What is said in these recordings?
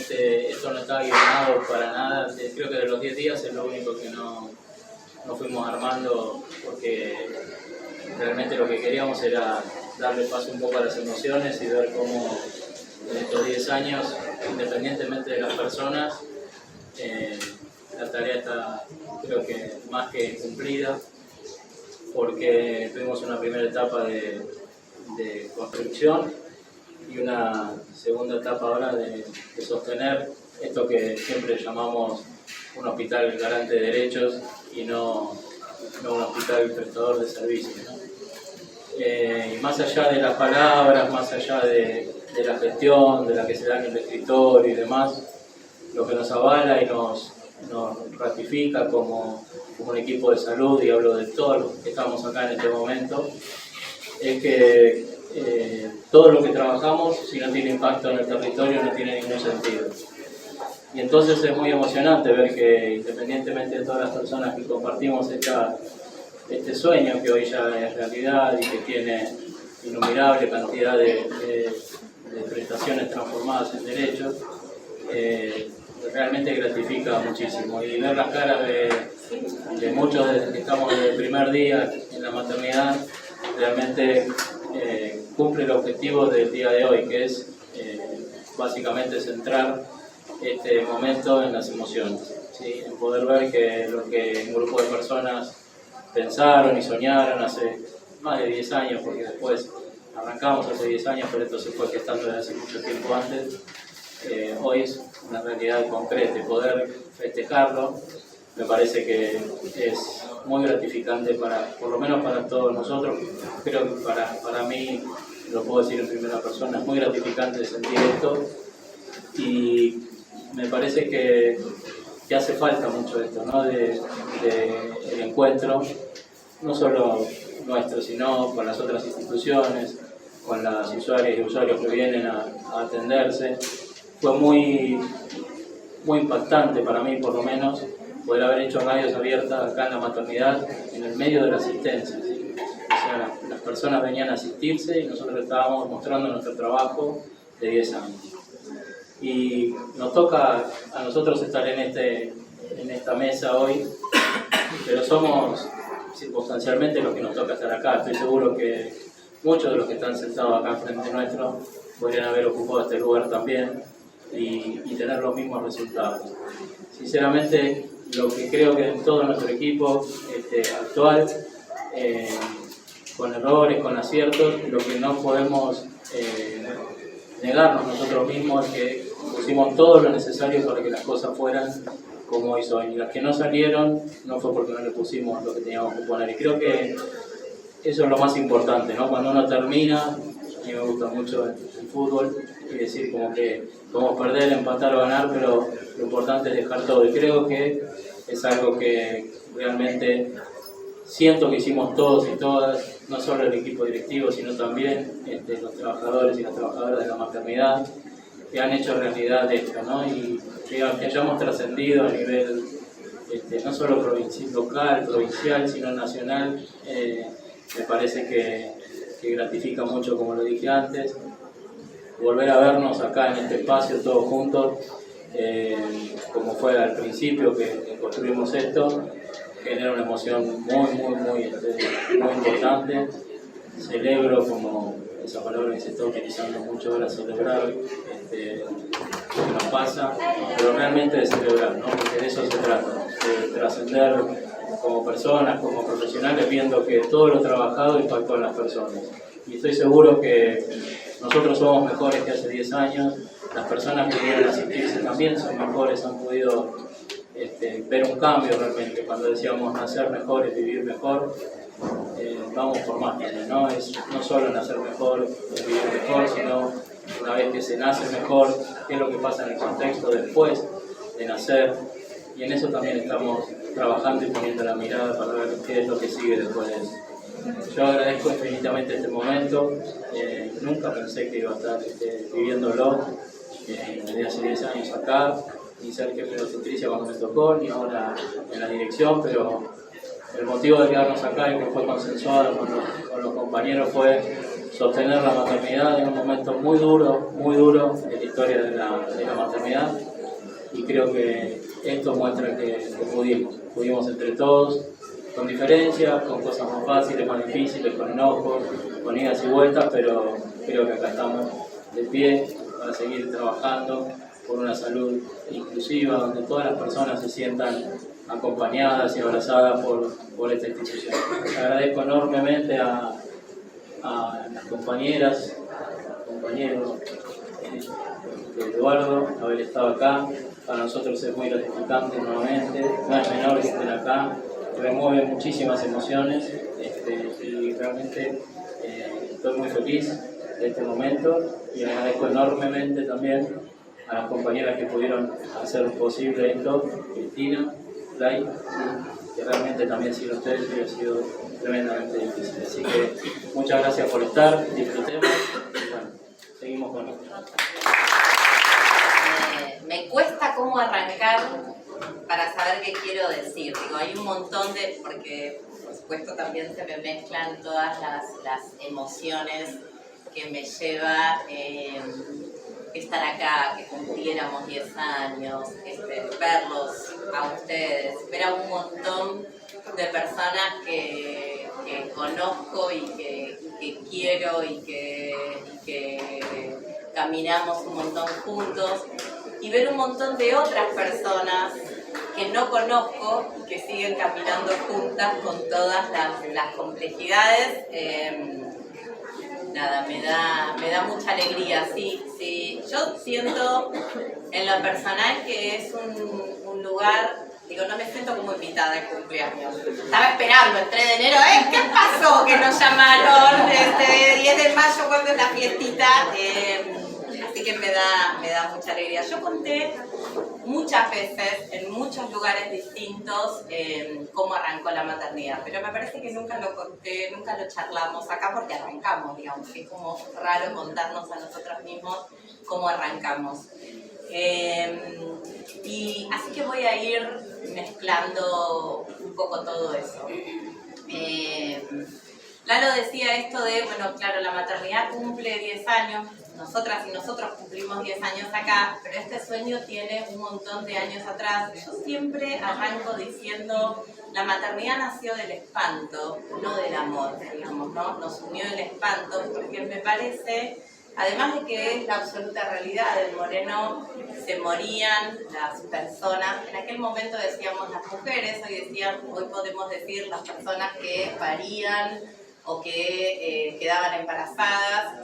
realmente esto no está guionado para nada. Creo que de los 10 días es lo único que no fuimos armando, porque realmente lo que queríamos era darle paso un poco a las emociones y ver cómo en estos 10 años, independientemente de las personas, la tarea está, creo que, más que cumplida, porque tuvimos una primera etapa de construcción y una segunda etapa ahora de sostener esto que siempre llamamos un hospital garante de derechos y no un hospital prestador de servicios, ¿no? Y más allá de las palabras, más allá de la gestión, de la que se da en el escritorio y demás, lo que nos avala y nos ratifica como un equipo de salud, y hablo de todos los que estamos acá en este momento, es que todo lo que trabajamos, si no tiene impacto en el territorio, no tiene ningún sentido. Y entonces es muy emocionante ver que, independientemente de todas las personas que compartimos este sueño, que hoy ya es realidad y que tiene innumerable cantidad de prestaciones transformadas en derechos, realmente gratifica muchísimo. Y ver las caras de muchos desde que estamos desde el primer día en la maternidad, realmente cumple el objetivo del día de hoy, que es básicamente centrar este momento en las emociones, ¿sí? En poder ver que lo que un grupo de personas pensaron y soñaron hace más de 10 años, porque después arrancamos hace 10 años, pero esto se fue gestando desde hace mucho tiempo antes, hoy es una realidad concreta. Y poder festejarlo me parece que es muy gratificante, por lo menos para todos nosotros. Creo que para mí, lo puedo decir en primera persona, es muy gratificante sentir esto, y me parece que hace falta mucho esto, ¿no? el encuentro, no solo nuestro, sino con las otras instituciones, con las usuarias y usuarios que vienen a atenderse. Fue muy impactante para mí, por lo menos, poder haber hecho radios abiertas acá en la maternidad, en el medio de la asistencia, ¿sí? O sea, las personas venían a asistirse y nosotros estábamos mostrando nuestro trabajo de 10 años. Y nos toca a nosotros estar en esta mesa hoy, pero somos circunstancialmente los que nos toca estar acá. Estoy seguro que muchos de los que están sentados acá frente nuestro podrían haber ocupado este lugar también y tener los mismos resultados. Sinceramente, lo que creo que en todo nuestro equipo actual, con errores, con aciertos, lo que no podemos negarnos nosotros mismos es que pusimos todo lo necesario para que las cosas fueran como hoy son. Y las que no salieron no fue porque no le pusimos lo que teníamos que poner. Y creo que eso es lo más importante, ¿no? Cuando uno termina, a mí me gusta mucho el fútbol, y decir como que podemos perder, empatar o ganar, pero lo importante es dejar todo. Y creo que es algo que realmente siento que hicimos todos y todas, no solo el equipo directivo, sino también los trabajadores y las trabajadoras de la maternidad, que han hecho realidad esto, ¿no? Y que hayamos trascendido a nivel no solo local, provincial, sino nacional, me parece que gratifica mucho, como lo dije antes. Volver a vernos acá en este espacio todos juntos, como fue al principio que construimos esto, genera una emoción muy importante. Celebro, como esa palabra que se está utilizando mucho ahora, celebrar lo que nos pasa, pero realmente de celebrar, ¿no? Porque de eso se trata, de trascender como personas, como profesionales, viendo que todo lo trabajado impactó en las personas. Y estoy seguro que nosotros somos mejores que hace 10 años, las personas que vienen a asistirse también son mejores, han podido ver un cambio realmente. Cuando decíamos nacer mejor es vivir mejor, vamos por más también, ¿no? Es no solo nacer mejor, es vivir mejor, sino una vez que se nace mejor, qué es lo que pasa en el contexto después de nacer. Y en eso también estamos trabajando y poniendo la mirada para ver qué es lo que sigue después de eso. Yo agradezco infinitamente este momento, nunca pensé que iba a estar viviéndolo desde hace 10 años acá, ni ser jefe de obstetricia cuando me tocó, ni ahora en la dirección, pero el motivo de quedarnos acá y que fue consensuado con los compañeros fue sostener la maternidad en un momento muy duro en la historia de la maternidad, y creo que esto muestra que pudimos entre todos, con diferencias, con cosas más fáciles, más difíciles, con enojos, con idas y vueltas, pero creo que acá estamos de pie para seguir trabajando por una salud inclusiva, donde todas las personas se sientan acompañadas y abrazadas por esta institución. Agradezco enormemente a las compañeras, compañeros de Eduardo, haber estado acá. Para nosotros es muy gratificante nuevamente, no es menor que estén acá, remueve muchísimas emociones, y realmente estoy muy feliz de este momento, y agradezco enormemente también a las compañeras que pudieron hacer posible esto, Cristina, Lai, que realmente también sin ustedes hubiera sido tremendamente difícil. Así que muchas gracias por estar, disfrutemos y bueno, seguimos con esto. Me cuesta cómo arrancar para saber qué quiero decir. Digo, hay un montón de... porque por supuesto también se me mezclan todas las emociones que me lleva estar acá, que cumpliéramos 10 años, verlos a ustedes, ver a un montón de personas que conozco y que quiero y que caminamos un montón juntos, y ver un montón de otras personas que no conozco y que siguen caminando juntas con todas las complejidades. Nada, me da mucha alegría, sí. Yo siento en lo personal que es un lugar, digo, no me siento como invitada al cumpleaños. Estaba esperando el 3 de enero, ¿qué pasó que nos llamaron? 10 de mayo, cuando es la fiestita. Así que me da mucha alegría. Yo conté muchas veces, en muchos lugares distintos, cómo arrancó la maternidad, pero me parece que nunca lo conté, nunca lo charlamos acá porque arrancamos, digamos, que es como raro contarnos a nosotros mismos cómo arrancamos. Y así que voy a ir mezclando un poco todo eso. Lalo decía esto de, bueno, claro, la maternidad cumple 10 años, nosotras y nosotros cumplimos 10 años acá, pero este sueño tiene un montón de años atrás. Yo siempre arranco diciendo, la maternidad nació del espanto, no del amor, digamos, ¿no? Nos unió el espanto, porque me parece, además de que es la absoluta realidad, en Moreno se morían las personas, en aquel momento decíamos las mujeres, hoy podemos decir las personas que parían o que quedaban embarazadas,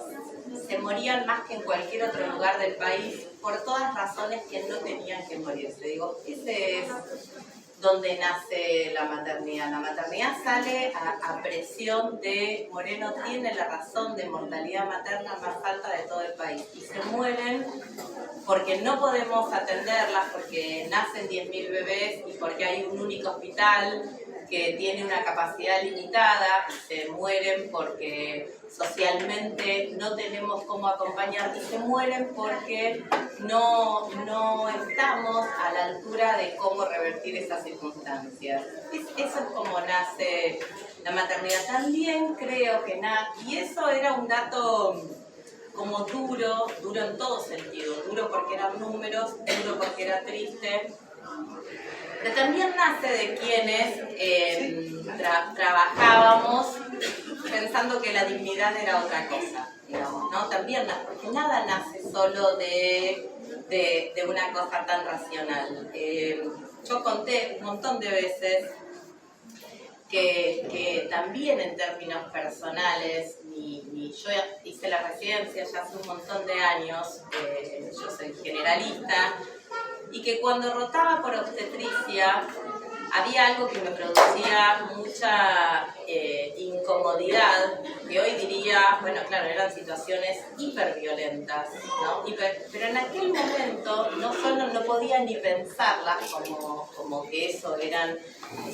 se morían más que en cualquier otro lugar del país por todas razones que no tenían que morirse. Digo, ese es donde nace la maternidad. La maternidad sale a presión de Moreno tiene la razón de mortalidad materna más alta de todo el país, y se mueren porque no podemos atenderlas, porque nacen 10.000 bebés y porque hay un único hospital que tiene una capacidad limitada, y se mueren porque socialmente no tenemos cómo acompañar, y se mueren porque no estamos a la altura de cómo revertir esas circunstancias. Eso es como nace la maternidad. También creo que y eso era un dato como duro en todo sentido, duro porque eran números, duro porque era triste, pero también nace de quienes trabajábamos pensando que la dignidad era otra cosa, digamos, ¿no? También, porque nada nace solo de una cosa tan racional. Yo conté un montón de veces que también en términos personales, yo hice la residencia ya hace un montón de años, yo soy generalista, y que cuando rotaba por obstetricia había algo que me producía mucha incomodidad, que hoy diría, bueno, claro, eran situaciones hiperviolentas, ¿no? Pero en aquel momento no solo no podía ni pensarlas como que eso eran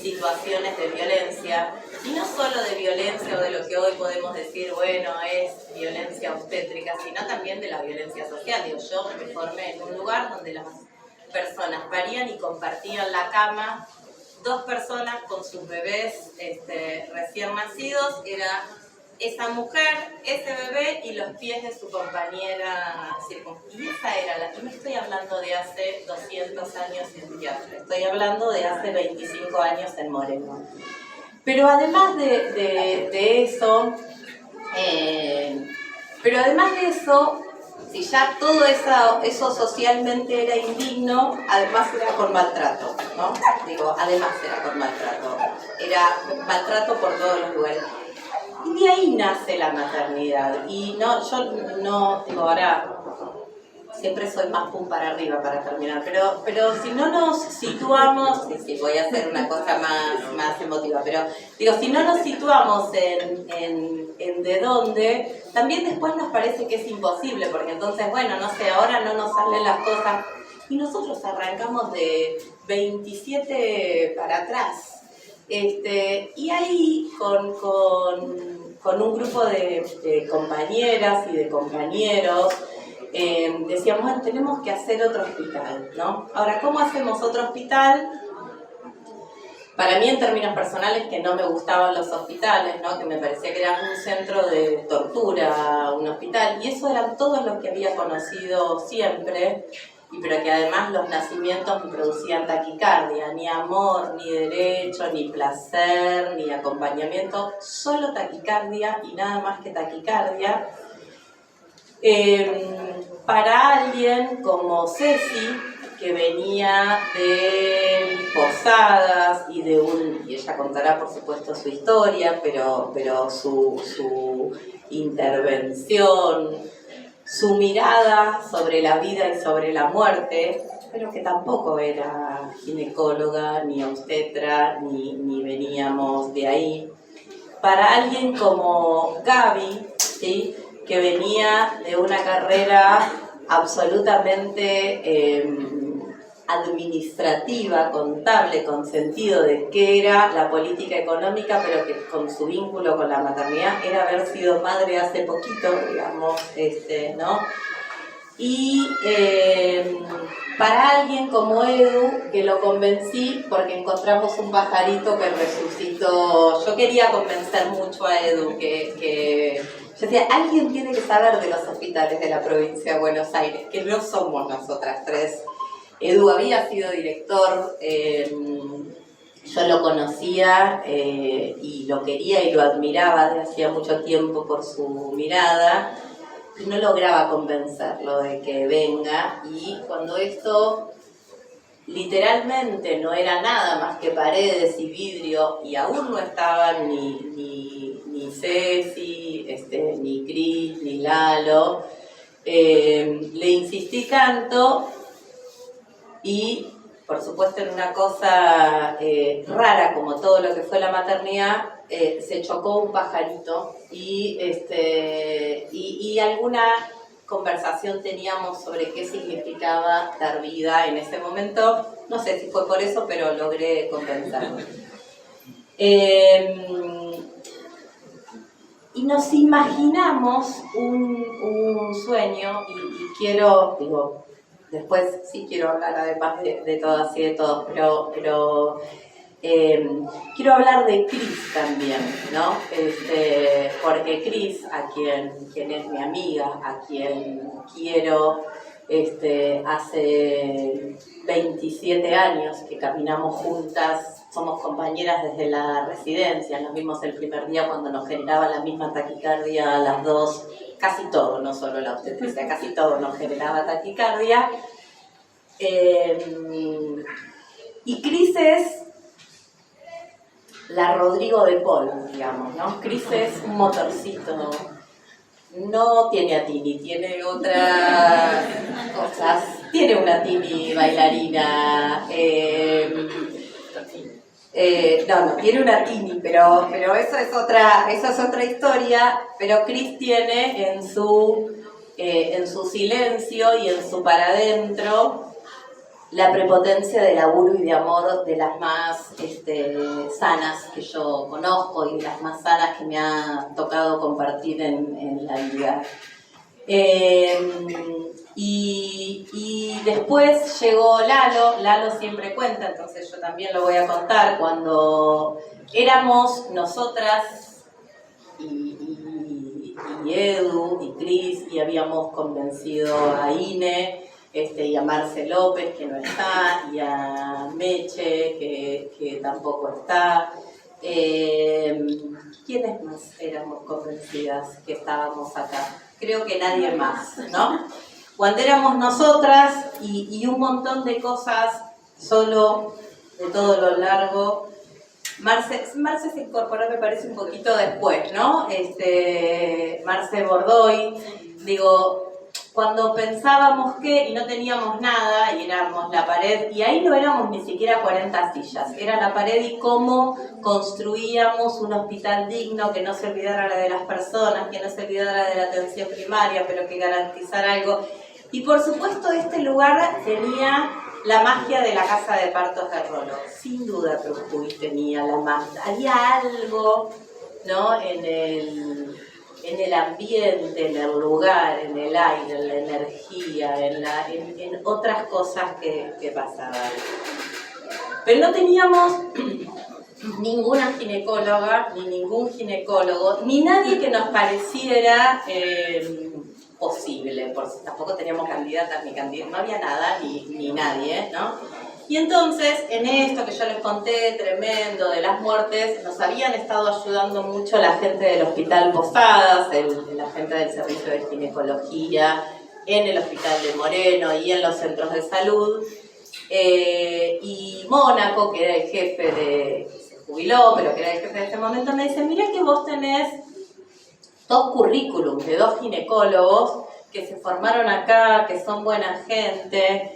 situaciones de violencia, y no solo de violencia o de lo que hoy podemos decir, bueno, es violencia obstétrica, sino también de la violencia social. Digo, yo me formé en un lugar donde las personas parían y compartían la cama, 2 personas con sus bebés recién nacidos, era esa mujer, ese bebé y los pies de su compañera circunstancial. Y esa era la... No estoy hablando de hace 200 años en teatro, estoy hablando de hace 25 años en Moreno. Pero además de eso, si ya todo eso socialmente era indigno, además era con maltrato, ¿no? Digo, además era con maltrato. Era maltrato por todos los lugares. Y de ahí nace la maternidad. Y no, yo no, digo, ahora siempre soy más pum para arriba para terminar, pero si no nos situamos, sí, voy a hacer una cosa más emotiva, pero digo, si no nos situamos en de dónde, también después nos parece que es imposible, porque entonces, bueno, no sé, ahora no nos salen las cosas, y nosotros arrancamos de 27 para atrás. Y ahí con un grupo de compañeras y de compañeros decíamos, bueno, tenemos que hacer otro hospital, ¿no? Ahora, ¿cómo hacemos otro hospital? Para mí, en términos personales, que no me gustaban los hospitales, ¿no? Que me parecía que eran un centro de tortura, un hospital, y eso eran todos los que había conocido siempre, pero que además los nacimientos me producían taquicardia, ni amor, ni derecho, ni placer, ni acompañamiento, solo taquicardia y nada más que taquicardia. Para alguien como Ceci, que venía de Posadas y y ella contará por supuesto su historia, pero su intervención, su mirada sobre la vida y sobre la muerte, pero que tampoco era ginecóloga, ni obstetra, ni veníamos de ahí. Para alguien como Gaby, ¿sí?, que venía de una carrera absolutamente administrativa, contable, con sentido de qué era la política económica, pero que con su vínculo con la maternidad era haber sido madre hace poquito, digamos, ¿no? Y para alguien como Edu, que lo convencí porque encontramos un pajarito que resucitó. Yo quería convencer mucho a Edu que yo decía, alguien tiene que saber de los hospitales de la provincia de Buenos Aires, que no somos nosotras tres. Edu había sido director, yo lo conocía y lo quería y lo admiraba desde hacía mucho tiempo por su mirada, y no lograba convencerlo de que venga, y cuando esto literalmente no era nada más que paredes y vidrio, y aún no estaban ni Ceci, ni Cris, ni Lalo, le insistí tanto, y por supuesto en una cosa rara como todo lo que fue la maternidad, se chocó un pajarito y alguna conversación teníamos sobre qué significaba dar vida en ese momento. No sé si fue por eso, pero logré convencerlo. Y nos imaginamos un sueño, y quiero, digo, después sí quiero hablar además de todas y de todos, pero quiero hablar de Cris también, ¿no? Porque Cris, quien es mi amiga, a quien quiero, hace 27 años que caminamos juntas, somos compañeras desde la residencia, nos vimos el primer día cuando nos generaba la misma taquicardia a las dos, casi todo, no solo la obstetricia, casi todo nos generaba taquicardia. Y Cris es la Rodrigo de Paul, digamos, ¿no? Cris es un motorcito, no tiene a Tini, tiene otras cosas, tiene una Tini bailarina, no, tiene una Tini, pero eso es otra historia. Pero Cris tiene en su silencio y en su para adentro la prepotencia de laburo y de amor de las más sanas que yo conozco y de las más sanas que me ha tocado compartir en la vida. Y después llegó Lalo siempre cuenta, entonces yo también lo voy a contar, cuando éramos nosotras y y Edu y Cris, y habíamos convencido a Ine y a Marce López, que no está, y a Meche, que tampoco está. ¿Quiénes más éramos convencidas que estábamos acá? Creo que nadie más, ¿no? Cuando éramos nosotras y un montón de cosas solo de todo lo largo. Marce se incorporó, me parece, un poquito después, ¿no? Marce Bordoy, digo, cuando pensábamos que, y no teníamos nada, y éramos la pared, y ahí no éramos ni siquiera 40 sillas, era la pared y cómo construíamos un hospital digno, que no se olvidara de las personas, que no se olvidara de la atención primaria, pero que garantizara algo. Y por supuesto este lugar tenía la magia de la casa de partos de Rolo. Sin duda que Jujuy tenía la magia. Había algo, ¿no? en el ambiente, en el lugar, en el aire, en la energía, en otras cosas que pasaban. Pero no teníamos ninguna ginecóloga, ni ningún ginecólogo, ni nadie que nos pareciera posible, por si tampoco teníamos candidatas ni candidatos, no había nada ni nadie, ¿no? Y entonces, en esto que yo les conté, tremendo, de las muertes, nos habían estado ayudando mucho la gente del Hospital Posadas, la gente del Servicio de Ginecología, en el Hospital de Moreno y en los centros de salud. Y Mónaco, que era el jefe se jubiló, pero que era el jefe de ese momento, me dice, mira que vos tenés 2 currículums de 2 ginecólogos que se formaron acá, que son buena gente,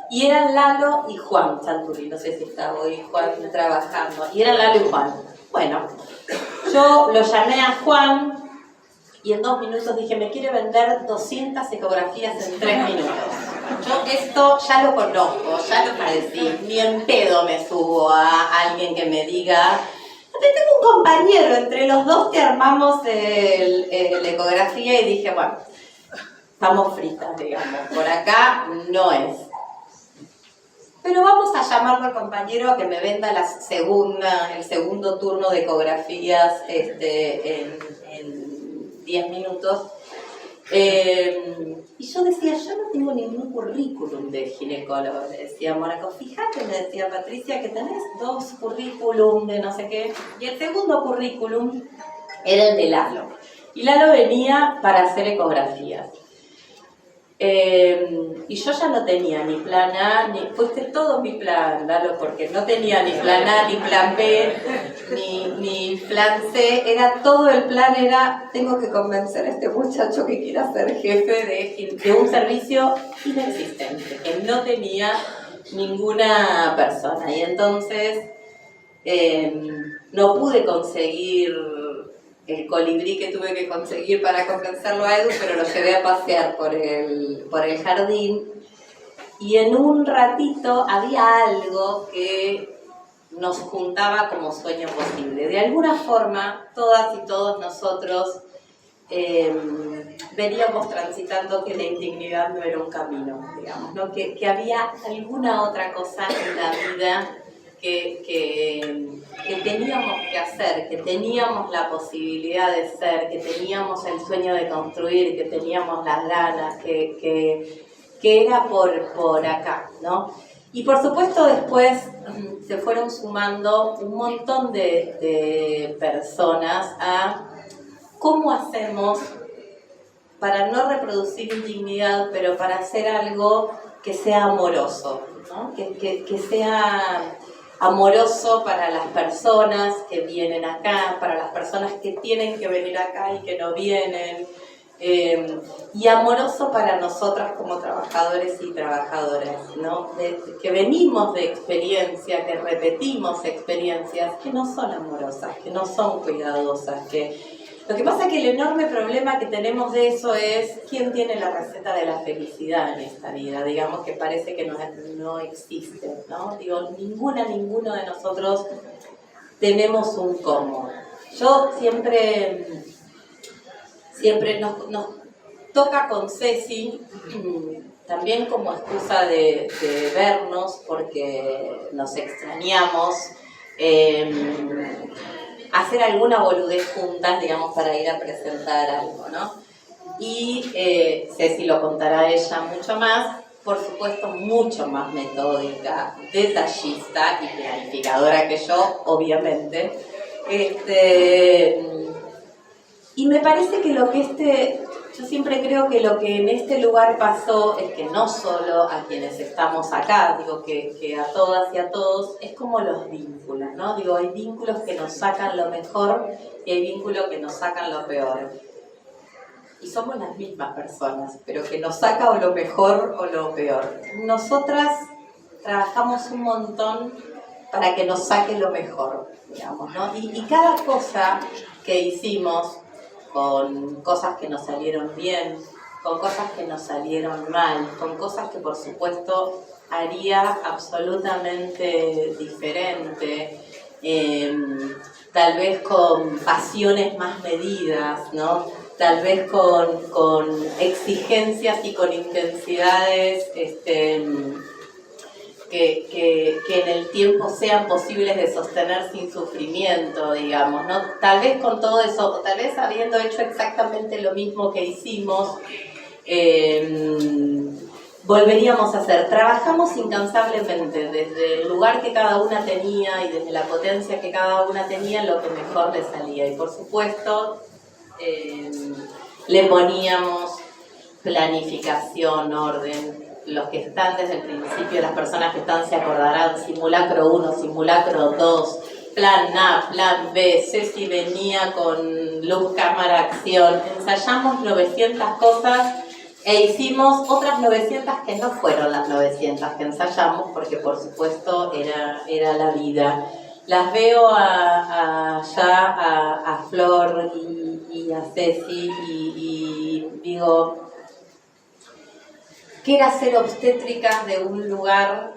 y eran Lalo y Juan Chanturi, no sé si está hoy Juan trabajando, y eran Lalo y Juan. Bueno, yo lo llamé a Juan y en 2 minutos dije, me quiere vender 200 ecografías en 3 minutos. Yo esto ya lo conozco, ya lo padecí, ni en pedo me subo a alguien que me diga, tengo un compañero, entre los 2 te armamos la ecografía, y dije, bueno, estamos fritas, digamos, por acá no es. Pero vamos a llamarlo al compañero a que me venda el segundo turno de ecografías en 10 minutos. Y yo decía, yo no tengo ningún currículum de ginecólogo, le decía Mónaco, fíjate, me decía Patricia, que tenés 2 currículum de no sé qué, y el segundo currículum era el de Lalo, y Lalo venía para hacer ecografías. Y yo ya no tenía ni plan A, fuiste todo mi plan, Lalo, porque no tenía ni plan A, ni plan B, ni plan C, todo el plan era, tengo que convencer a este muchacho que quiera ser jefe de un servicio inexistente, que no tenía ninguna persona, y entonces no pude conseguir el colibrí que tuve que conseguir para convencerlo a Edu, pero lo llevé a pasear por el jardín, y en un ratito había algo que nos juntaba como sueño posible. De alguna forma, todas y todos nosotros veníamos transitando que la indignidad no era un camino, digamos, ¿no? Que había alguna otra cosa en la vida que teníamos que hacer, que teníamos la posibilidad de ser, que teníamos el sueño de construir, que teníamos las ganas, que era por acá, ¿no? Y por supuesto después se fueron sumando un montón de personas a cómo hacemos para no reproducir indignidad, pero para hacer algo que sea amoroso, ¿no? Que sea amoroso para las personas que vienen acá, para las personas que tienen que venir acá y que no vienen, y amoroso para nosotras como trabajadores y trabajadoras, ¿no? Que venimos de experiencia, que repetimos experiencias que no son amorosas, que no son cuidadosas, lo que pasa es que el enorme problema que tenemos de eso es quién tiene la receta de la felicidad en esta vida, digamos, que parece que no existe, ¿no? Digo, ninguno de nosotros tenemos un cómo. Yo siempre nos toca con Ceci, también como excusa de vernos, porque nos extrañamos, hacer alguna boludez juntas, digamos, para ir a presentar algo, ¿no? Y Ceci lo contará ella mucho más, por supuesto mucho más metódica, detallista y planificadora que yo, obviamente. Y me parece que yo siempre creo que lo que en este lugar pasó es que no solo a quienes estamos acá, digo que a todas y a todos, es como los vínculos, ¿no? Digo, hay vínculos que nos sacan lo mejor y hay vínculos que nos sacan lo peor. Y somos las mismas personas, pero que nos saca o lo mejor o lo peor. Nosotras trabajamos un montón para que nos saque lo mejor, digamos, ¿no? Y cada cosa que hicimos, con cosas que nos salieron bien, con cosas que nos salieron mal, con cosas que por supuesto haría absolutamente diferente, tal vez con pasiones más medidas, ¿no? Tal vez con exigencias y con intensidades que en el tiempo sean posibles de sostener sin sufrimiento, digamos, ¿no? Tal vez con todo eso, o tal vez habiendo hecho exactamente lo mismo que hicimos, volveríamos a hacer. Trabajamos incansablemente desde el lugar que cada una tenía y desde la potencia que cada una tenía, lo que mejor le salía. Y por supuesto, le poníamos planificación, orden. Los que están desde el principio, las personas que están se acordarán, simulacro 1, simulacro 2, plan A, plan B, Ceci venía con luz, cámara, acción, ensayamos 900 cosas e hicimos otras 900 que no fueron las 900 que ensayamos, porque por supuesto era la vida. Las veo a Flor y a Ceci y digo, que era ser obstétricas de un lugar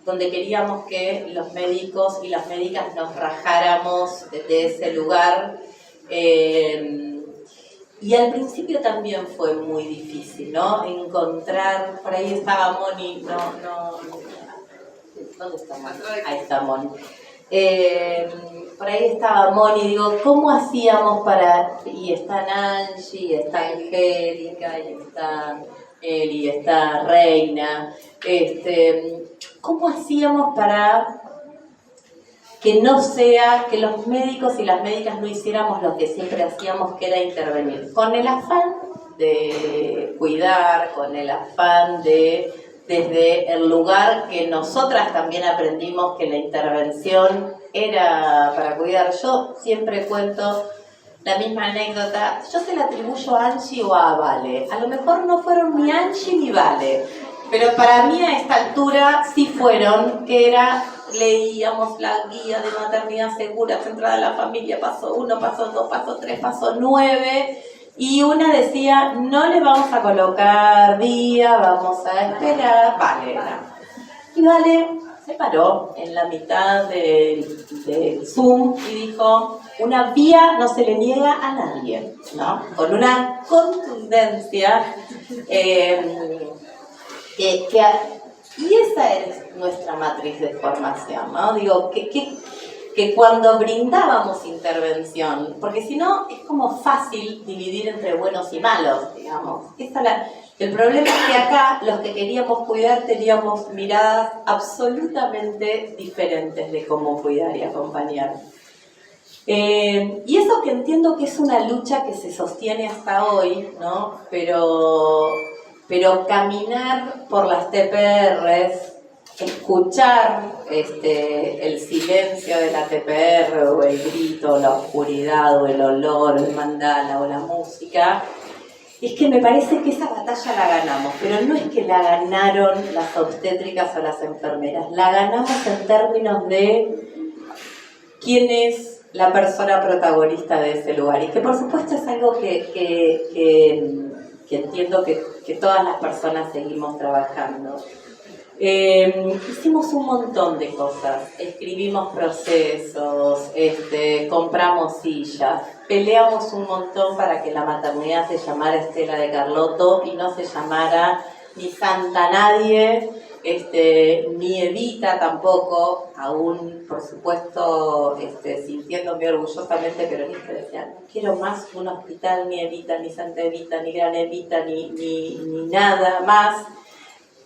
donde queríamos que los médicos y las médicas nos rajáramos de ese lugar. Y al principio también fue muy difícil, ¿no? Encontrar, por ahí estaba Moni, ¿dónde está Moni? Ahí está Moni. Por ahí estaba Moni, digo, ¿cómo hacíamos para...? Y están Angie, está Angélica, y está Eli, está Reina. ¿Cómo hacíamos para que no sea, que los médicos y las médicas no hiciéramos lo que siempre hacíamos, que era intervenir? Con el afán de cuidar, con el afán de... desde el lugar que nosotras también aprendimos que la intervención era para cuidar. Yo siempre cuento la misma anécdota, yo se la atribuyo a Angie o a Vale. A lo mejor no fueron ni Angie ni Vale, pero para mí a esta altura sí fueron, que era, leíamos la guía de maternidad segura, centrada en la familia, paso 1, paso 2, paso 3, paso 9... Y una decía, no le vamos a colocar día, vamos a esperar. Vale, y Vale se paró en la mitad del Zoom y dijo, una vía no se le niega a nadie, ¿no? Con una contundencia y esa es nuestra matriz de formación, ¿no? Digo, que cuando brindábamos intervención, porque si no es como fácil dividir entre buenos y malos, digamos. El problema es que acá los que queríamos cuidar teníamos miradas absolutamente diferentes de cómo cuidar y acompañar. Y eso que entiendo que es una lucha que se sostiene hasta hoy, ¿no? Pero caminar por las TPRs, escuchar el silencio de la TPR o el grito, la oscuridad o el olor, el mandala o la música, es que me parece que esa batalla la ganamos, pero no es que la ganaron las obstétricas o las enfermeras, la ganamos en términos de quién es la persona protagonista de ese lugar, y que por supuesto es algo que entiendo que todas las personas seguimos trabajando. Hicimos un montón de cosas, escribimos procesos, compramos sillas, peleamos un montón para que la maternidad se llamara Estela de Carlotto y no se llamara ni Santa Nadie, ni Evita tampoco, aún por supuesto sintiéndome orgullosamente peronista, decía, no quiero más un hospital, ni Evita, ni Santa Evita, ni Gran Evita, ni nada más,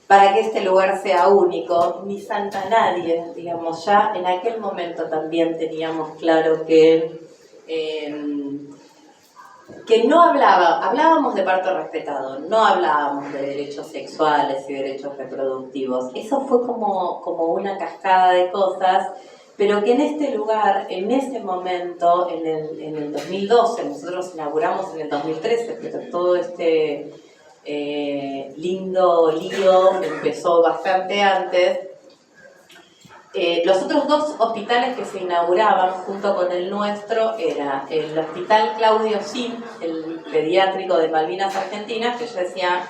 para que este lugar sea único, ni Santa Nadie, digamos, ya en aquel momento también teníamos claro que no hablábamos de parto respetado, no hablábamos de derechos sexuales y derechos reproductivos. Eso fue como una cascada de cosas, pero que en este lugar, en ese momento, en el 2012, nosotros inauguramos en el 2013, pero todo este lindo lío empezó bastante antes. Los otros dos hospitales que se inauguraban junto con el nuestro era el Hospital Claudio Sim, el pediátrico de Malvinas Argentinas, que yo decía,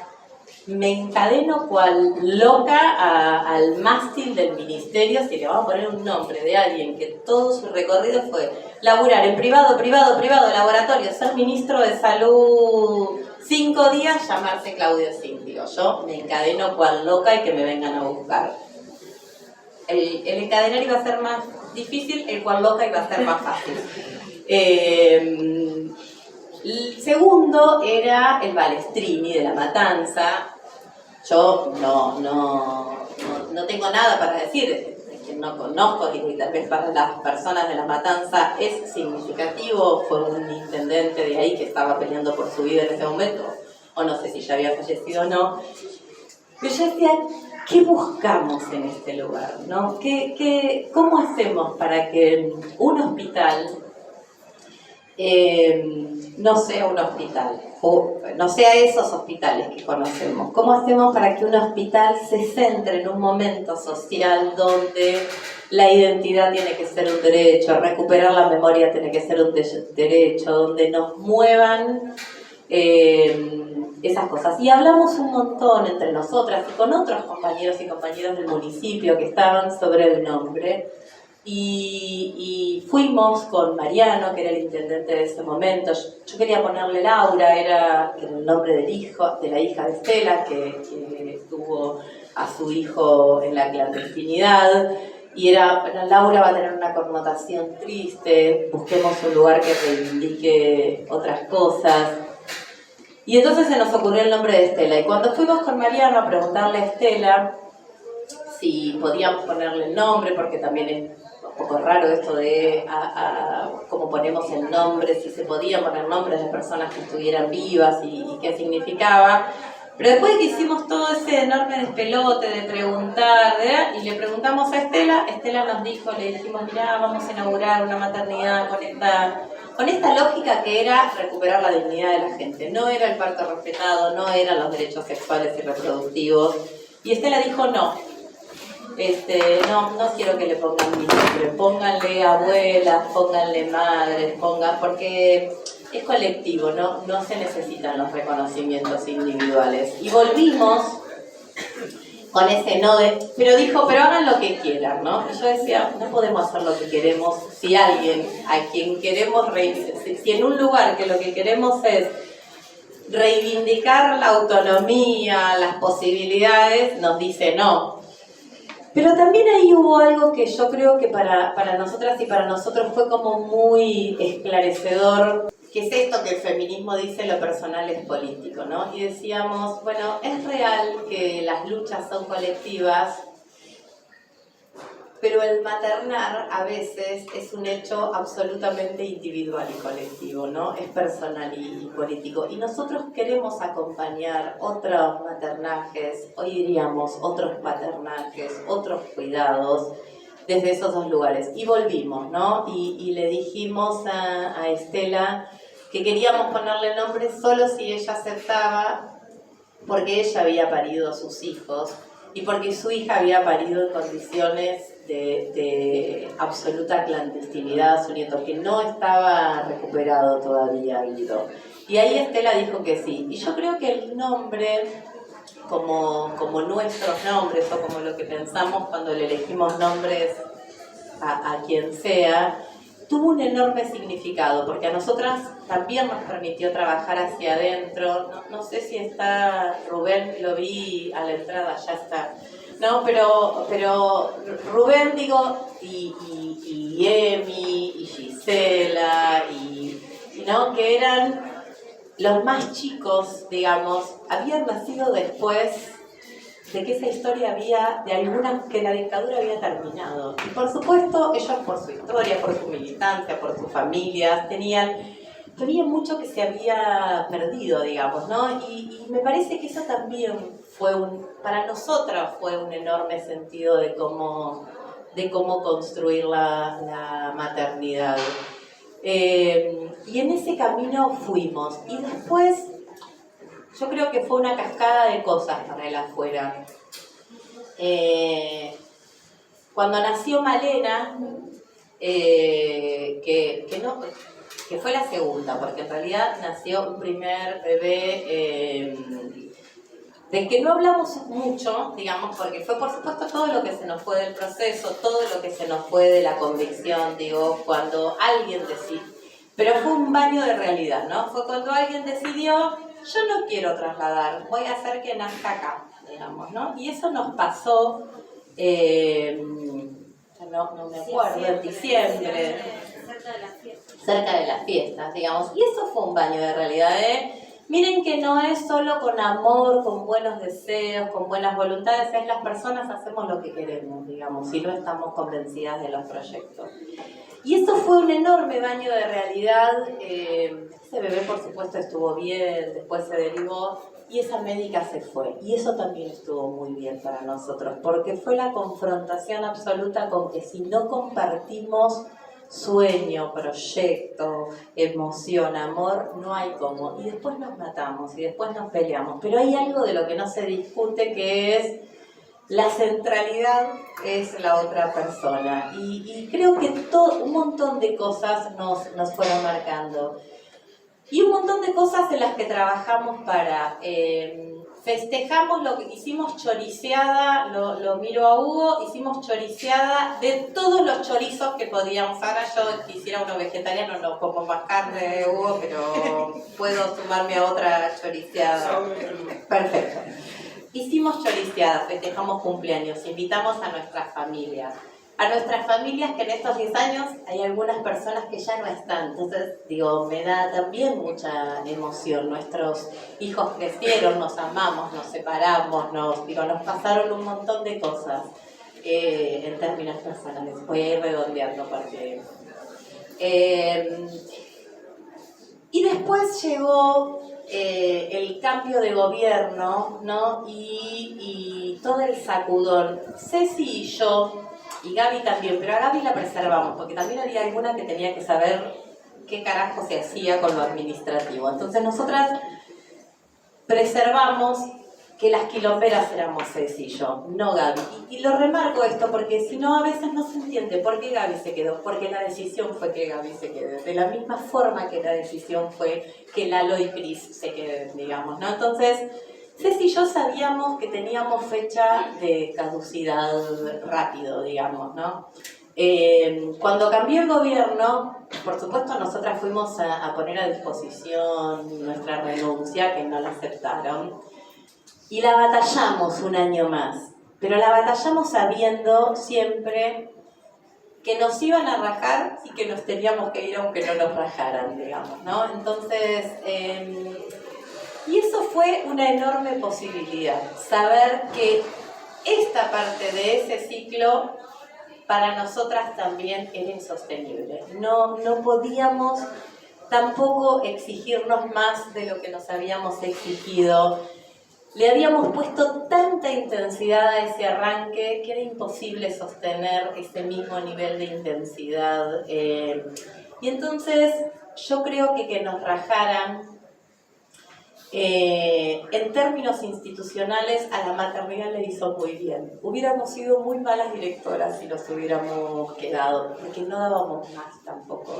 me encadeno cual loca al mástil del ministerio si le vamos a poner un nombre de alguien que todo su recorrido fue laburar en privado, laboratorio, ser ministro de salud 5 días, llamarse Claudio Sim. Digo, yo me encadeno cual loca y que me vengan a buscar. El encadenar iba a ser más difícil, el cual loca iba a ser más fácil. El segundo era el Balestrini de La Matanza. Yo no tengo nada para decir, que no conozco, y tal vez para las personas de La Matanza es significativo. Fue un intendente de ahí que estaba peleando por su vida en ese momento, o no sé si ya había fallecido o no. Pero yo decía, ¿qué buscamos en este lugar, ¿no? ¿Cómo hacemos para que un hospital no sea un hospital, o no sea esos hospitales que conocemos? ¿Cómo hacemos para que un hospital se centre en un momento social donde la identidad tiene que ser un derecho, recuperar la memoria tiene que ser un derecho, donde nos muevan esas cosas? Y hablamos un montón entre nosotras y con otros compañeros y compañeras del municipio que estaban sobre el nombre, y fuimos con Mariano, que era el intendente de ese momento. Yo quería ponerle Laura, era el nombre de la hija de Estela, que tuvo a su hijo en la clandestinidad, y era, bueno, Laura va a tener una connotación triste, busquemos un lugar que reivindique otras cosas. Y entonces se nos ocurrió el nombre de Estela, y cuando fuimos con Mariano a preguntarle a Estela si podíamos ponerle el nombre, porque también es un poco raro esto de cómo ponemos el nombre, si se podía poner nombres de personas que estuvieran vivas y qué significaba. Pero después de que hicimos todo ese enorme despelote de preguntar, y le preguntamos a Estela nos dijo, le dijimos, mirá, vamos a inaugurar una maternidad con esta lógica que era recuperar la dignidad de la gente. No era el parto respetado, no eran los derechos sexuales y reproductivos. Y Estela dijo, no quiero que le pongan mi nombre, pónganle abuelas, pónganle madres, porque es colectivo, no se necesitan los reconocimientos individuales. Y volvimos con ese pero dijo, pero hagan lo que quieran, ¿no? Y yo decía, no podemos hacer lo que queremos si alguien a quien queremos si en un lugar que lo que queremos es reivindicar la autonomía, las posibilidades, nos dice no. Pero también ahí hubo algo que yo creo que para nosotras y para nosotros fue como muy esclarecedor, que es esto que el feminismo dice, lo personal es político, ¿no? Y decíamos, bueno, es real que las luchas son colectivas, pero el maternar a veces es un hecho absolutamente individual y colectivo, ¿no? Es personal y político. Y nosotros queremos acompañar otros maternajes, hoy diríamos otros paternajes, otros cuidados, desde esos dos lugares. Y volvimos, ¿no? Y le dijimos a Estela que queríamos ponerle el nombre solo si ella aceptaba, porque ella había parido a sus hijos y porque su hija había parido en condiciones de absoluta clandestinidad a su nieto, que no estaba recuperado todavía, Guido. Y ahí Estela dijo que sí. Y yo creo que el nombre, como nuestros nombres, o como lo que pensamos cuando le elegimos nombres a quien sea, tuvo un enorme significado, porque a nosotras también nos permitió trabajar hacia adentro. No sé si está Rubén, lo vi a la entrada, ya está. ¿no? Pero Rubén, digo, y Emi, y Gisela, ¿no? Que eran los más chicos, digamos, habían nacido después de que esa historia que la dictadura había terminado. Y por supuesto, ellos por su historia, por su militancia, por sus familias, había mucho que se había perdido, digamos, ¿no? Y me parece que eso también para nosotras fue un enorme sentido de cómo construir la maternidad. Y en ese camino fuimos. Y después, yo creo que fue una cascada de cosas para el afuera. Cuando nació Malena, que fue la segunda, porque en realidad nació un primer bebé del que no hablamos mucho, digamos, porque fue por supuesto todo lo que se nos fue del proceso, todo lo que se nos fue de la convicción, digo, cuando alguien decidió, pero fue un baño de realidad, ¿no? Fue cuando alguien decidió, yo no quiero trasladar, voy a hacer que nazca acá, digamos, ¿no? Y eso nos pasó, no me acuerdo, en diciembre, cerca de las fiestas, digamos, y eso fue un baño de realidad, Miren que no es solo con amor, con buenos deseos, con buenas voluntades, es las personas hacemos lo que queremos, digamos, si no estamos convencidas de los proyectos. Y eso fue un enorme baño de realidad. Ese bebé, por supuesto, estuvo bien, después se derivó, y esa médica se fue. Y eso también estuvo muy bien para nosotros, porque fue la confrontación absoluta con que si no compartimos sueño, proyecto, emoción, amor, no hay cómo. Y después nos matamos y después nos peleamos. Pero hay algo de lo que no se discute, que es la centralidad es la otra persona. Y creo que un montón de cosas nos fueron marcando. Y un montón de cosas en las que trabajamos para... festejamos lo que hicimos choriceada, lo miro a Hugo, hicimos choriceada de todos los chorizos que podíamos. Ahora yo quisiera uno vegetariano, no como más carne, Hugo, pero puedo sumarme a otra choriceada. Perfecto. Hicimos choriceada, festejamos cumpleaños, invitamos a nuestras familias. A nuestras familias que en estos 10 años hay algunas personas que ya no están. Entonces, digo, me da también mucha emoción. Nuestros hijos crecieron, nos amamos, nos separamos, nos pasaron un montón de cosas en términos personales. Voy a ir redondeando porque... y después llegó el cambio de gobierno, ¿no? Y todo el sacudón. Ceci y yo... y Gaby también, pero a Gaby la preservamos, porque también había alguna que tenía que saber qué carajo se hacía con lo administrativo. Entonces nosotras preservamos que las quilomberas éramos Ceci y yo, no Gaby. Y lo remarco esto porque si no a veces no se entiende por qué Gaby se quedó, porque la decisión fue que Gaby se quede, de la misma forma que la decisión fue que Lalo y Cris se queden, digamos, ¿no? Entonces... Ceci y yo sabíamos que teníamos fecha de caducidad rápido, digamos, ¿no? Cuando cambió el gobierno, por supuesto nosotras fuimos a poner a disposición nuestra renuncia, que no la aceptaron, y la batallamos un año más, pero la batallamos sabiendo siempre que nos iban a rajar y que nos teníamos que ir aunque no nos rajaran, digamos, ¿no? Entonces... y eso fue una enorme posibilidad, saber que esta parte de ese ciclo para nosotras también era insostenible. No podíamos tampoco exigirnos más de lo que nos habíamos exigido. Le habíamos puesto tanta intensidad a ese arranque que era imposible sostener ese mismo nivel de intensidad. Y entonces yo creo que nos rajaran, en términos institucionales, a la maternidad le hizo muy bien. Hubiéramos sido muy malas directoras si nos hubiéramos quedado, porque no dábamos más tampoco.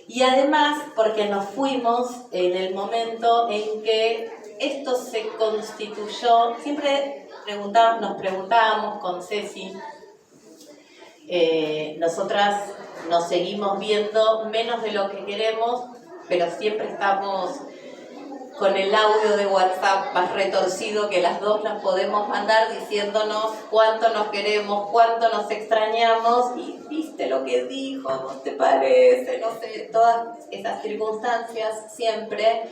Y además, porque nos fuimos en el momento en que esto se constituyó. Siempre nos preguntábamos con Ceci, nosotras nos seguimos viendo menos de lo que queremos, pero siempre estamos con el audio de WhatsApp más retorcido que las dos nos podemos mandar diciéndonos cuánto nos queremos, cuánto nos extrañamos y viste lo que dijo, ¿no te parece? No sé, todas esas circunstancias siempre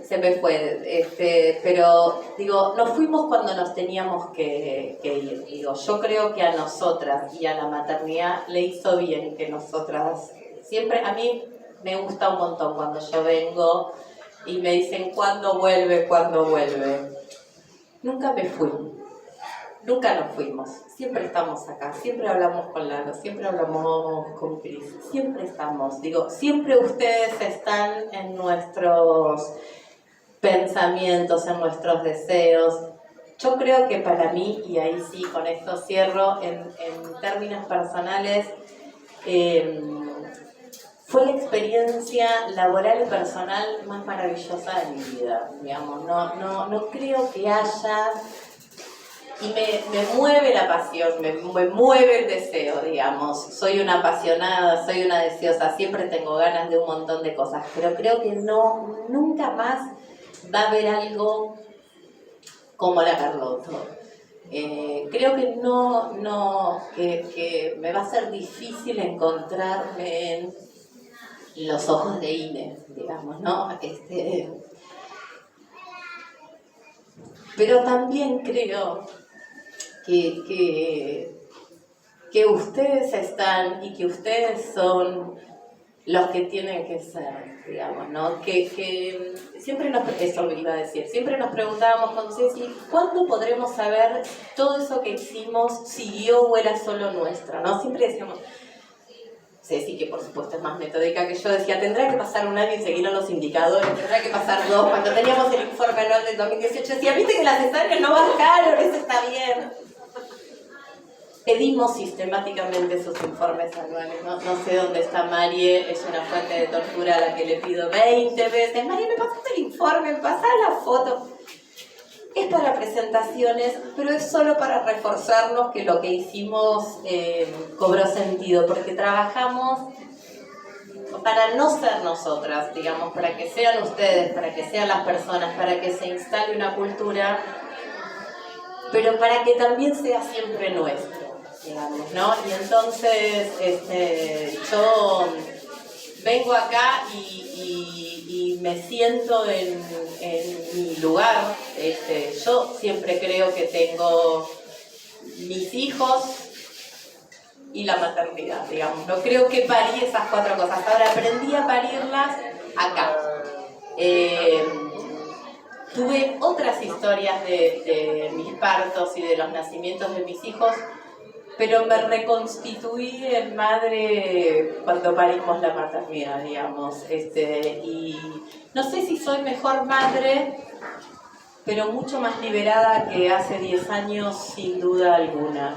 se me fue, pero digo, nos fuimos cuando nos teníamos que ir. Digo, yo creo que a nosotras y a la maternidad le hizo bien que nosotras, siempre a mí me gusta un montón cuando yo vengo y me dicen ¿cuándo vuelve? ¿Cuándo vuelve? Nunca me fui, nunca nos fuimos, siempre estamos acá, siempre hablamos con Lalo, siempre hablamos con Cris, siempre estamos, digo, siempre ustedes están en nuestros pensamientos, en nuestros deseos. Yo creo que para mí, y ahí sí, con esto cierro, en términos personales, fue la experiencia laboral y personal más maravillosa de mi vida, digamos. No creo que haya, y me mueve la pasión, me mueve el deseo, digamos. Soy una apasionada, soy una deseosa, siempre tengo ganas de un montón de cosas, pero creo que nunca más va a haber algo como la Carlotto. Creo que que me va a ser difícil encontrarme en los ojos de Ine, digamos, ¿no? Pero también creo que ustedes están y que ustedes son los que tienen que ser, digamos, ¿no? Que siempre eso me iba a decir, siempre nos preguntábamos con Ceci, ¿cuándo podremos saber todo eso que hicimos siguió o era solo nuestro, ¿no? Siempre decíamos, Ceci, que por supuesto es más metódica que yo, decía, tendrá que pasar un año y seguir los indicadores, tendrá que pasar 2. Cuando teníamos el informe anual del 2018, decía, viste que las cesáreas no bajaron, eso está bien. Pedimos sistemáticamente sus informes anuales, no sé dónde está Marie, es una fuente de tortura a la que le pido 20 veces, Marie, ¿me pasaste el informe? ¿Me pasás la foto? Es para presentaciones, pero es solo para reforzarnos que lo que hicimos cobró sentido, porque trabajamos para no ser nosotras, digamos, para que sean ustedes, para que sean las personas, para que se instale una cultura, pero para que también sea siempre nuestro, digamos, ¿no? Y entonces yo vengo acá y me siento en mi lugar. Yo siempre creo que tengo mis hijos y la maternidad, digamos. No creo que parí esas 4 cosas. Ahora aprendí a parirlas acá. Tuve otras historias de mis partos y de los nacimientos de mis hijos, pero me reconstituí en madre cuando parimos la maternidad, digamos. Y no sé si soy mejor madre, pero mucho más liberada que hace 10 años, sin duda alguna.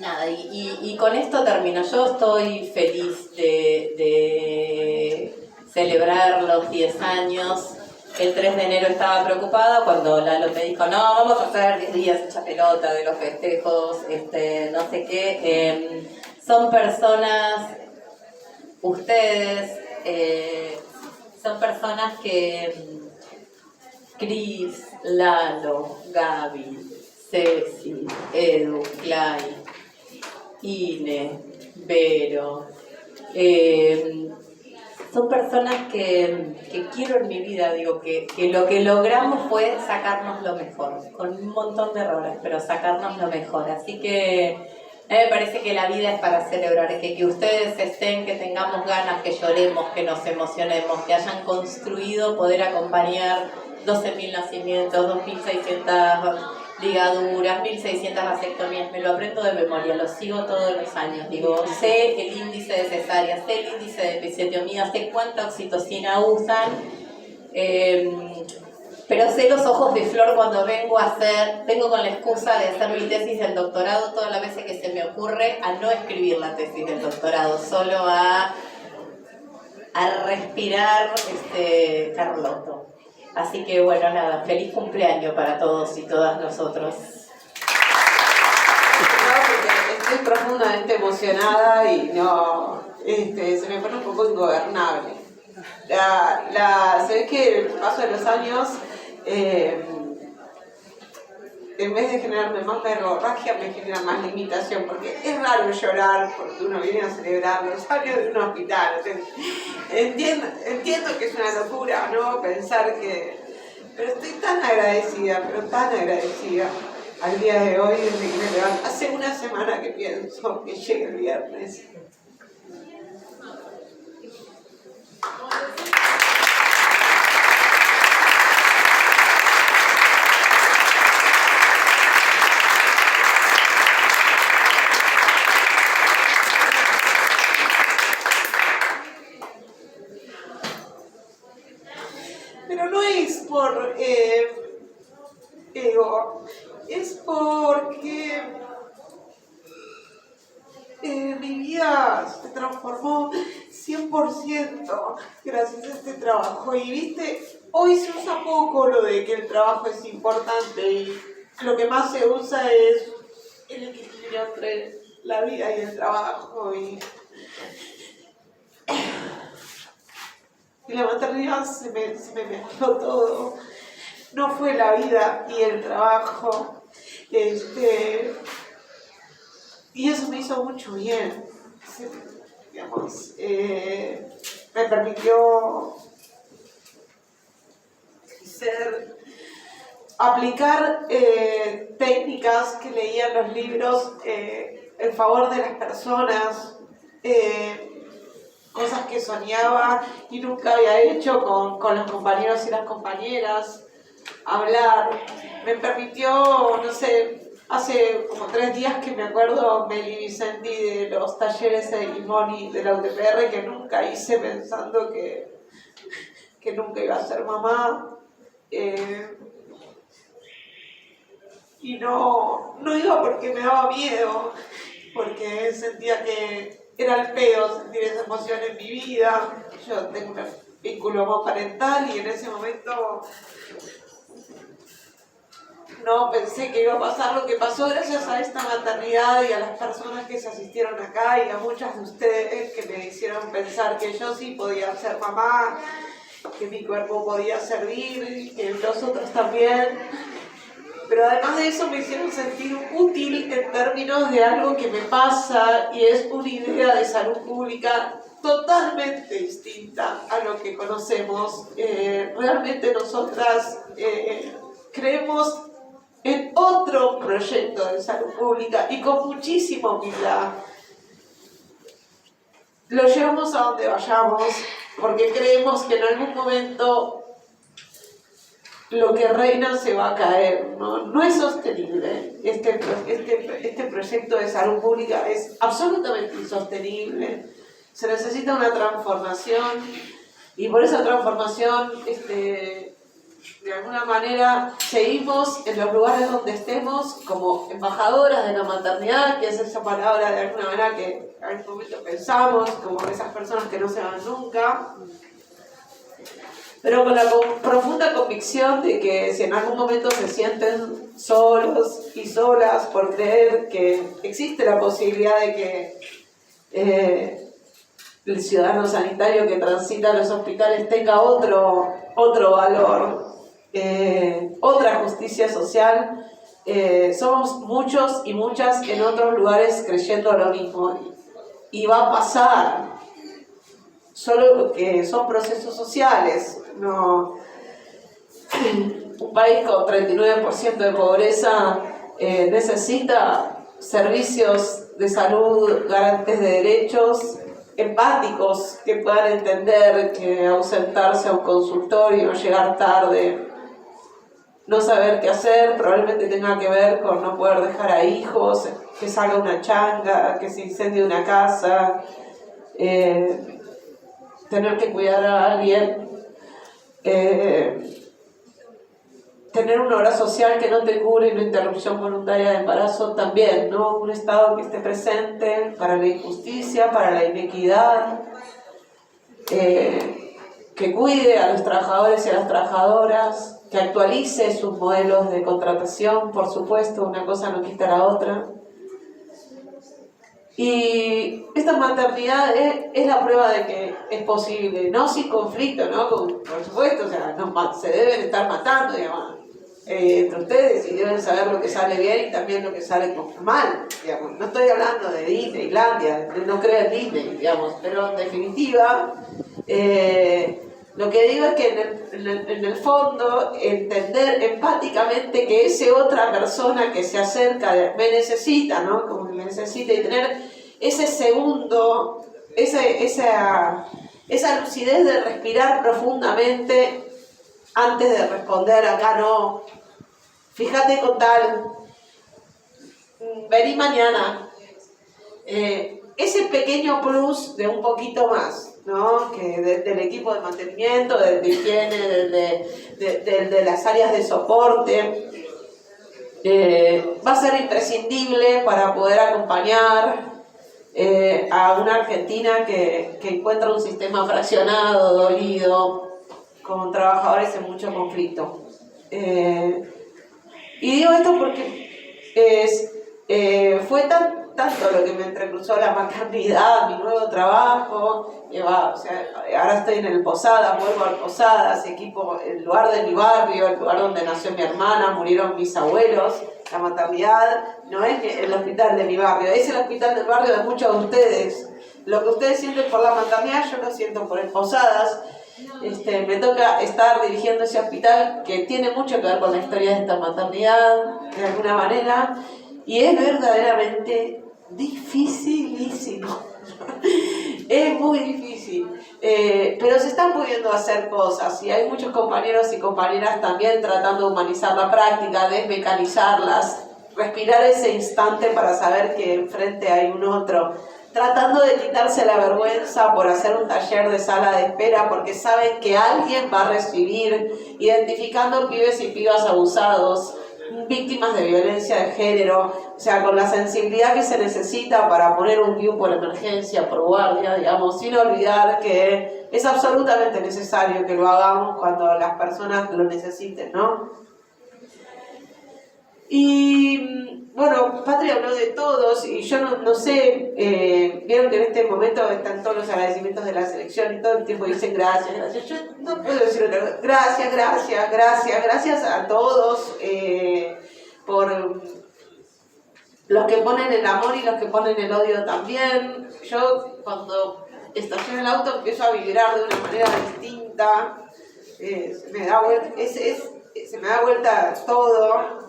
Nada, y con esto termino. Yo estoy feliz de celebrar los 10 años. El 3 de enero estaba preocupada cuando Lalo me dijo, no, vamos a hacer 10 días hecha pelota de los festejos, no sé qué. Son personas, ustedes, son personas que Cris, Lalo, Gaby, Ceci, Edu, Clay, Ine, Vero, son personas que quiero en mi vida, digo, que lo que logramos fue sacarnos lo mejor, con un montón de errores, pero sacarnos lo mejor. Así que a mí me parece que la vida es para celebrar, que ustedes estén, que tengamos ganas, que lloremos, que nos emocionemos, que hayan construido poder acompañar 12.000 nacimientos, 2.600 ligaduras, 1.600 vasectomías, me lo aprendo de memoria, lo sigo todos los años, digo, sé el índice de cesárea, sé el índice de episiotomía, sé cuánta oxitocina usan, pero sé los ojos de flor cuando vengo con la excusa de hacer mi tesis del doctorado, todas las veces que se me ocurre a no escribir la tesis del doctorado, solo a respirar Carlotto. Así que bueno, nada, feliz cumpleaños para todos y todas nosotros. Estoy profundamente emocionada y se me pone un poco ingobernable. Se ve que el paso de los años, en vez de generarme más verborragia, me genera más limitación, porque es raro llorar porque uno viene a celebrar los años de un hospital. Entiendo que es una locura, ¿no? Pensar que... Pero estoy tan agradecida, al día de hoy, desde que me levanto. Hace una semana que pienso que llegue el viernes. Pero no es por ego, es porque mi vida se transformó 100% gracias a este trabajo. Y viste, hoy se usa poco lo de que el trabajo es importante y lo que más se usa es el equilibrio entre la vida y el trabajo. Y la maternidad se me mezcló todo. No fue la vida y el trabajo. Y eso me hizo mucho bien. Digamos, me permitió aplicar técnicas que leía en los libros en favor de las personas. Cosas que soñaba y nunca había hecho con los compañeros y las compañeras, hablar. Me permitió, no sé, hace como 3 días que me acuerdo, Meli Vicenti, de los talleres de Imoni de la UTPR, que nunca hice pensando que nunca iba a ser mamá. Y no iba porque me daba miedo, porque sentía que era el peor sentir esa emoción en mi vida. Yo tengo un vínculo homoparental y en ese momento no pensé que iba a pasar lo que pasó gracias a esta maternidad y a las personas que se asistieron acá y a muchas de ustedes que me hicieron pensar que yo sí podía ser mamá, que mi cuerpo podía servir, que los otros también. Pero además de eso me hicieron sentir útil en términos de algo que me pasa y es una idea de salud pública totalmente distinta a lo que conocemos. Realmente nosotras creemos en otro proyecto de salud pública y con muchísima humildad lo llevamos a donde vayamos porque creemos que en algún momento lo que reina se va a caer, no es sostenible. Este proyecto de salud pública es absolutamente insostenible. Se necesita una transformación y por esa transformación, de alguna manera, seguimos en los lugares donde estemos como embajadoras de la maternidad, que es esa palabra de alguna manera que en algún momento pensamos, como esas personas que no se van nunca. Pero con la profunda convicción de que si en algún momento se sienten solos y solas por creer que existe la posibilidad de que el ciudadano sanitario que transita los hospitales tenga otro valor, otra justicia social, somos muchos y muchas en otros lugares creyendo lo mismo. Y va a pasar. Solo que son procesos sociales, no. Un país con 39% de pobreza necesita servicios de salud garantes de derechos, empáticos, que puedan entender que ausentarse a un consultorio, llegar tarde, no saber qué hacer, probablemente tenga que ver con no poder dejar a hijos, que salga una changa, que se incendie una casa, tener que cuidar a alguien, tener una obra social que no te cubre y una interrupción voluntaria de embarazo también, ¿no? Un Estado que esté presente para la injusticia, para la inequidad, que cuide a los trabajadores y a las trabajadoras, que actualice sus modelos de contratación, por supuesto, una cosa no quita la otra. Y esta maternidad es la prueba de que es posible, no sin conflicto, ¿no? Por supuesto, o sea, no, se deben estar matando, digamos, entre ustedes, y deben saber lo que sale bien y también lo que sale mal, digamos. No estoy hablando de Disneylandia, no creo en Disney, digamos, pero en definitiva, lo que digo es que en el fondo entender empáticamente que esa otra persona que se acerca me necesita, ¿no? Como que me necesita, y tener ese segundo, esa lucidez de respirar profundamente antes de responder, acá no, fíjate con tal, vení mañana. Ese pequeño plus de un poquito más, ¿no? Que del equipo de mantenimiento, de higiene, de las áreas de soporte, va a ser imprescindible para poder acompañar a una Argentina que encuentra un sistema fraccionado, dolido, con trabajadores en mucho conflicto. Y digo esto porque fue tanto lo que me entrecruzó la maternidad, mi nuevo trabajo, o sea, ahora estoy en el Posadas, vuelvo al Posadas, equipo, el lugar de mi barrio, el lugar donde nació mi hermana, murieron mis abuelos. La maternidad no es el hospital de mi barrio, es el hospital del barrio de muchos de ustedes. Lo que ustedes sienten por la maternidad, yo lo siento por el Posadas. Me toca estar dirigiendo ese hospital que tiene mucho que ver con la historia de esta maternidad, de alguna manera, y es verdaderamente dificilísimo. Es muy difícil, pero se están pudiendo hacer cosas y hay muchos compañeros y compañeras también tratando de humanizar la práctica, desmecanizarlas, respirar ese instante para saber que enfrente hay un otro, tratando de quitarse la vergüenza por hacer un taller de sala de espera porque saben que alguien va a recibir, identificando pibes y pibas abusados, víctimas de violencia de género, o sea, con la sensibilidad que se necesita para poner un DIU por emergencia, por guardia, digamos, sin olvidar que es absolutamente necesario que lo hagamos cuando las personas lo necesiten, ¿no? Y bueno, Patri habló de todos y yo no sé, vieron que en este momento están todos los agradecimientos de la selección y todo el tiempo dicen gracias. Yo no puedo decir otra cosa. Gracias a todos por los que ponen el amor y los que ponen el odio también. Yo cuando estaciono el auto empiezo a vibrar de una manera distinta, se me da vuelta todo.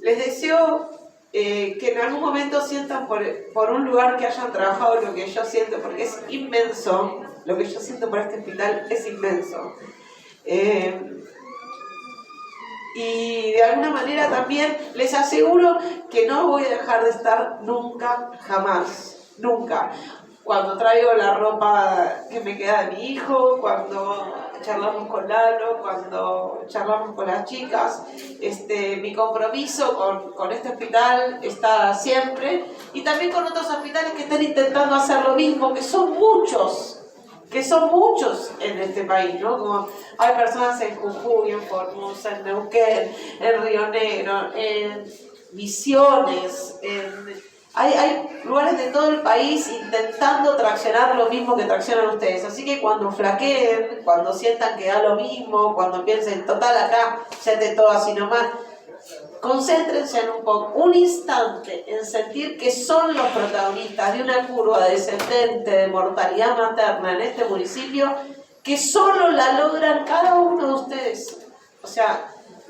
Les deseo que en algún momento sientan por un lugar que hayan trabajado lo que yo siento, porque es inmenso, lo que yo siento por este hospital es inmenso. Y de alguna manera también les aseguro que no voy a dejar de estar nunca, jamás, nunca. Cuando traigo la ropa que me queda de mi hijo, cuando charlamos con Lalo, cuando charlamos con las chicas, mi compromiso con este hospital está siempre, y también con otros hospitales que están intentando hacer lo mismo, que son muchos en este país, ¿no? Como hay personas en Jujuy, en Formosa, en Neuquén, en Río Negro, en Misiones, hay lugares de todo el país intentando traccionar lo mismo que traccionan ustedes. Así que cuando flaqueen, cuando sientan que da lo mismo, cuando piensen, total, acá se hace todo así nomás, concéntrense en un instante en sentir que son los protagonistas de una curva descendente de mortalidad materna en este municipio, que solo la logran cada uno de ustedes. O sea,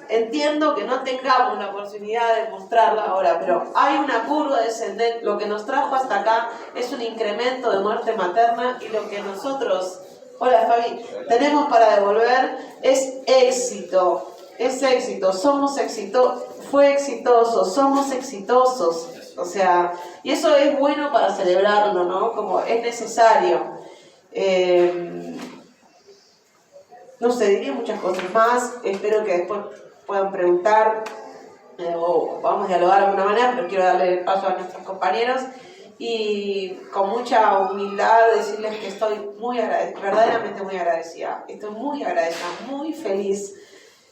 entiendo que no tengamos la posibilidad de mostrarla ahora, pero hay una curva descendente. Lo que nos trajo hasta acá es un incremento de muerte materna, y lo que nosotros, hola Fabi, tenemos para devolver es éxito. Es éxito, somos exitosos, fue exitoso, somos exitosos. O sea, y eso es bueno para celebrarlo, ¿no? Como es necesario. No sé, diría muchas cosas más, espero que después puedan preguntar o vamos a dialogar de alguna manera, pero quiero darle el paso a nuestros compañeros y con mucha humildad decirles que estoy verdaderamente muy agradecida. Estoy muy agradecida, muy feliz.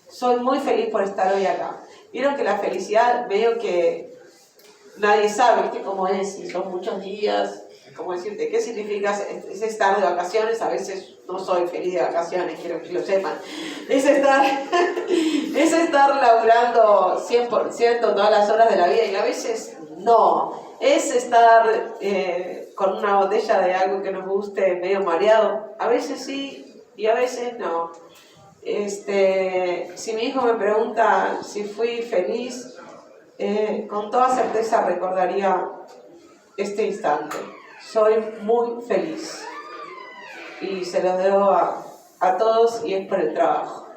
Soy muy feliz por estar hoy acá. Vieron que la felicidad, veo que nadie sabe, ¿viste? Cómo es, si son muchos días, cómo decirte, qué significa es estar de vacaciones. A veces no soy feliz de vacaciones, quiero que lo sepan. Es estar laburando 100% todas las horas de la vida, y a veces no. Es estar con una botella de algo que nos guste medio mareado, a veces sí y a veces no. Si mi hijo me pregunta si fui feliz, con toda certeza recordaría este instante. Soy muy feliz y se los debo a todos, y es por el trabajo.